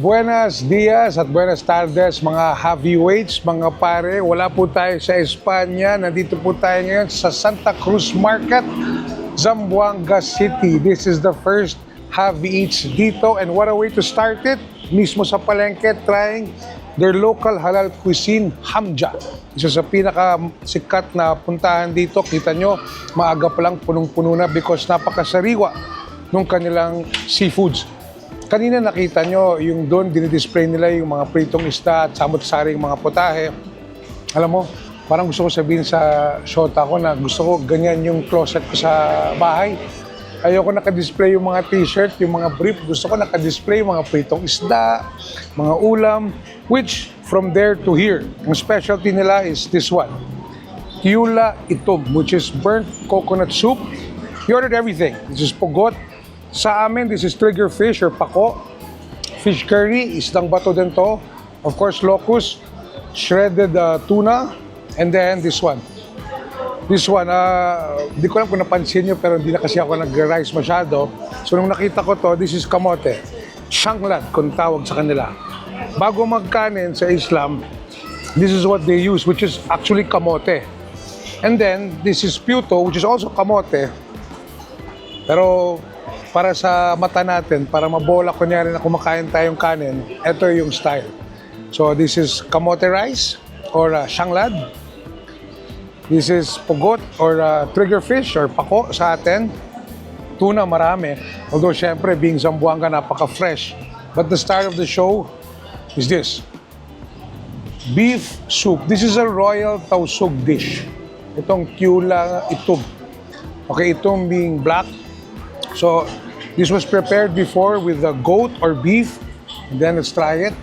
Buenos dias at buenas tardes mga heavyweights, mga pare. Wala po tayo sa Espanya. Nandito po tayo ngayon sa Santa Cruz Market, Zamboanga City. This is the first Heavy Eats dito. And what a way to start it. Mismo sa palengke, trying their local halal cuisine, Hamja. Isa sa pinakasikat na puntahan dito. Kita nyo, maaga pa lang punong-puno na because napakasariwa nung kanilang seafoods. Kanina nakita nyo yung doon, dinidisplay nila yung mga pritong isda at samot-saring mga potahe. Alam mo, parang gusto ko sabihin sa shota ko na gusto ko ganyan yung closet ko sa bahay. Ayoko naka-display yung mga t-shirt, yung mga brief. Gusto ko naka-display yung mga pritong isda, mga ulam, which from there to here. Ang specialty nila is this one. Tiula Itom, which is burnt coconut soup. You ordered everything. This is pugot. Sa amin, this is trigger fish or pako. Fish curry, isdang bato din to. Of course, locust, shredded tuna, and then this one. This one, di ko alam kung napansin nyo, pero hindi na kasi ako nag-rice masyado. So nung nakita ko to, this is kamote. Shanglad, kung tawag sa kanila. Bago magkanin sa Islam, this is what they use, which is actually kamote. And then, this is puto, which is also kamote. Pero para sa mata natin, para mabola kunyari na kumakain tayong kanin, ito yung style. So this is kamote rice or shanglad. This is pugot or trigger fish or pako sa atin. Tuna marami. Although syempre being Zamboanga napaka-fresh. But the star of the show is this. Beef soup. This is a royal tausug dish. Itong tiula itom. Okay, itom being black. So, this was prepared before with the goat or beef. And then let's try it.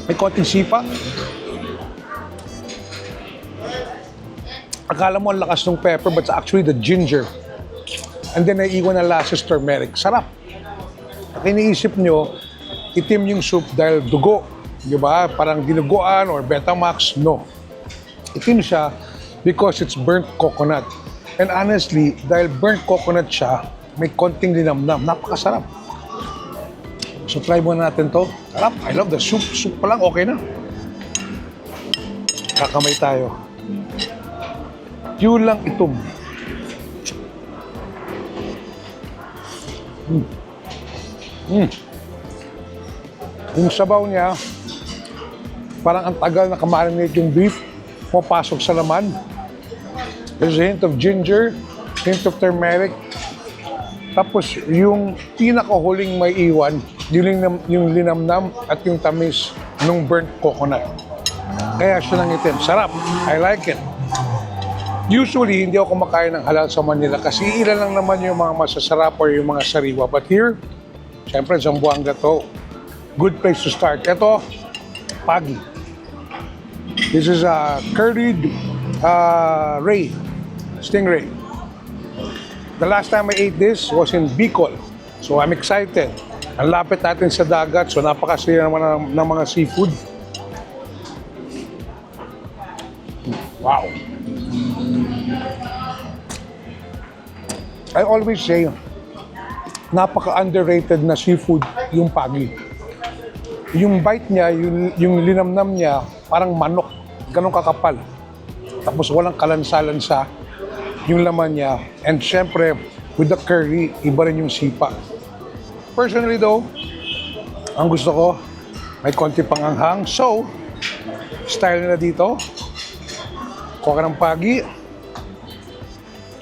May konting sipa. Akala mo ang lakas ng pepper, but it's actually the ginger. And then naiiwan na lashes turmeric. Sarap. At iniisip nyo, itim yung soup dahil dugo. Di ba? Parang dinuguan or Betamax. No. Itim siya because it's burnt coconut. And honestly, dahil burnt coconut siya, may konting linamnam. Napakasarap. So try muna natin to. Sarap. I love the soup. Soup pa lang, okay na. Kakamay tayo. Tiulang itom. Yung sabaw niya, parang ang tagal na kamarinate yung beef. Pumapasok sa laman. There's a hint of ginger, hint of turmeric. Tapos yung pinakahuling may iwan, yung linamnam at yung tamis ng burnt coconut. Kaya siya nang itim. Sarap. I like it. Usually, hindi ako kumakain ng halal sa Manila kasi ilan lang naman yung mga masasarap or yung mga sariwa. But here, syempre, Zamboanga to. Good place to start. Ito, pagi. This is a curried ray. Stingray. The last time I ate this was in Bicol. So I'm excited. Ang lapit natin sa dagat, so napakasaya naman ng mga seafood. Wow. I always say, napaka-underrated na seafood yung pagi. Yung bite niya, yung linamnam niya, parang manok. Ganong kakapal. Tapos walang kalansa-lansa yung laman niya. And syempre, with the curry, iba rin yung sipa. Personally though, ang gusto ko, may konti pang anghang. So, style nila dito, kuha ka ng pagi,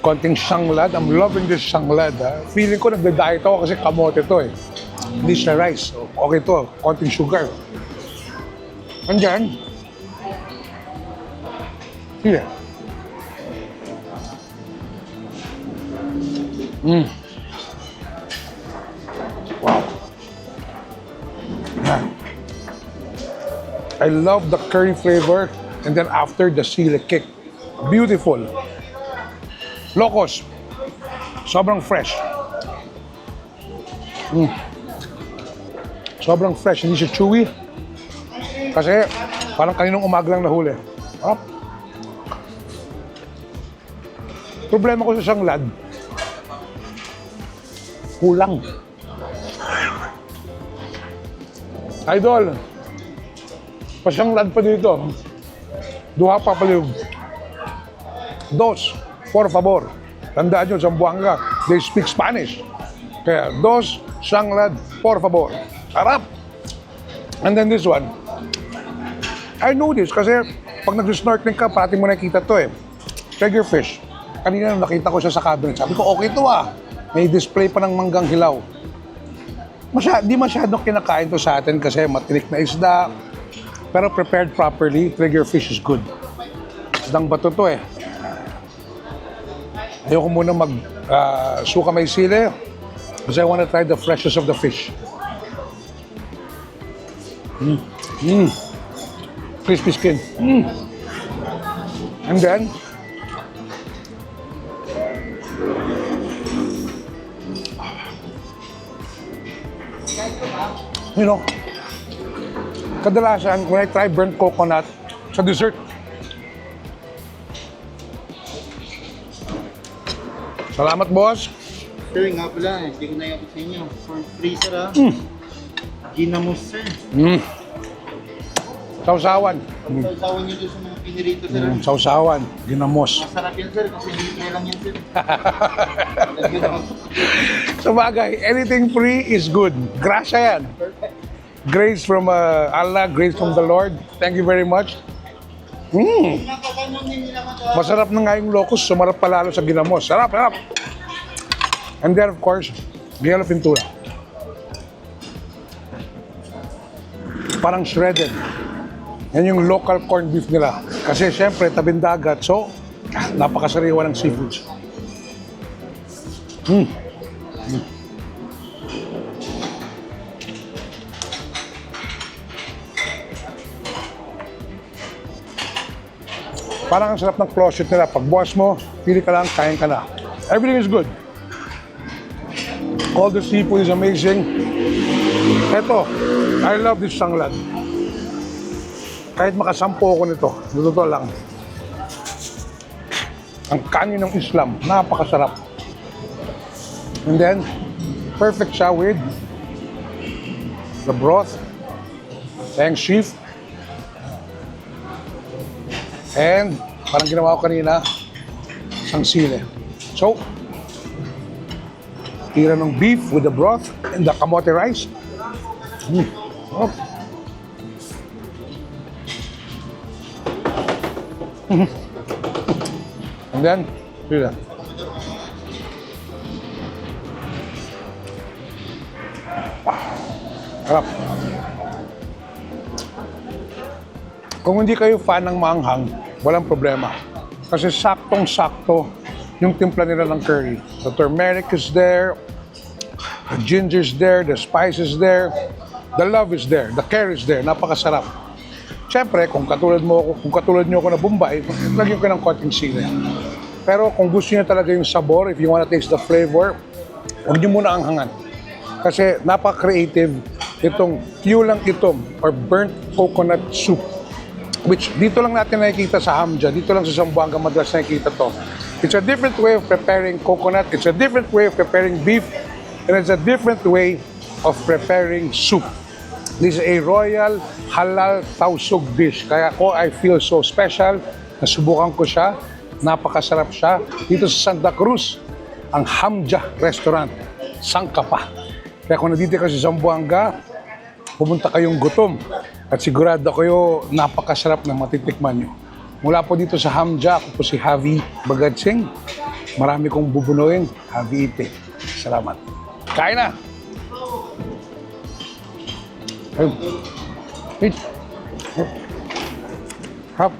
konting shanglad. I'm loving this shanglad. Feeling ko nagda-diet ako kasi kamote to eh. Hindi siya rice. Okay to, konting sugar. Andyan. Here. Wow. I love the curry flavor and then after the sili kick. Beautiful. Locos. Sobrang fresh. Sobrang fresh. Hindi siya chewy. Kasi parang kaninong umaga lang nahuli. Problema ko sa shanglad, kulang. Idol, pasyang pa dito. Duha pa paliw. Dos, por favor. Tandaan nyo, Zamboanga, they speak Spanish. Kaya, dos, sanglad, por favor. Harap! And then this one. I know this kasi pag nag-snorkeling ka, parati mo nakikita to eh. Triggerfish. Kanina nakita ko siya sa cabinet. Sabi ko, okay to ah. May display pa ng manggang hilaw. Di masyadong kinakain to sa atin kasi matinik na isda. Pero prepared properly, triggerfish is good. Isdang bato to eh. Ayoko muna suka may sili kasi I want to try the freshness of the fish. Crispy skin. And then, you know, kadalasan when I try burnt coconut sa dessert, salamat, boss. Sir, nga pala, hindi ko na yung sa inyo. For freezer ah. Ginamos, sir. Sausawan. Sausawan nyo doon sa mga pinirito, sir. Sausawan. Ginamos. Masarap yan, sir, kasi libre lang yan, sir. Sa bagay, anything free is good. Grasya yan. Grace from Allah, grace from the Lord. Thank you very much. Masarap na nga yung locust, sumarap pa lalo sa ginamos. Sarap, sarap. And then, of course, yellow pintura. Parang shredded. Yan yung local corned beef nila. Kasi syempre, tabing dagat, so napakasariwa ng seafoods. Parang ang sarap ng closet nila. Pag buwas mo, pili ka lang, kain ka na. Everything is good. All the seafood is amazing. Eto, I love this sanglad. Kahit makasampo ako nito, totoo lang. Ang kanin ng Islam, napakasarap. And then, perfect siya with the broth, tang sheaf, and parang ginawa ko kanina, isang sili. So, tira ng beef with the broth and the kamote rice. Oh. And then, sila. Harap. Kung hindi kayo fan ng maanghang, walang problema. Kasi saktong-sakto yung timpla nila ng curry. The turmeric is there, the ginger is there, the spice is there, the love is there, the care is there. Napakasarap. Siyempre, kung katulad niyo ako na Bombay, lagyan ko ng konting sili. Pero kung gusto niyo talaga yung sabor, if you wanna taste the flavor, huwag niyo muna anghangan. Kasi napaka-creative itong Pulang Itom or burnt coconut soup. Which dito lang natin nakikita sa Hamja, dito lang sa Zamboanga madalas nakikita to. It's a different way of preparing coconut, it's a different way of preparing beef, and it's a different way of preparing soup. This is a royal halal tausug dish. Kaya I feel so special. Nasubukan ko siya. Napakasarap siya. Dito sa Santa Cruz, ang Hamja Restaurant. Sangka pa. Kaya kung nandito ka sa Zamboanga, pumunta kayong gutom. At sigurado kayo, napakasarap na matitikman nyo. Mula po dito sa Hamja, ako po si Javi Bagadsing. Marami kong bubunuin. Javi Ite. Salamat. Kain na! Eat. Hap.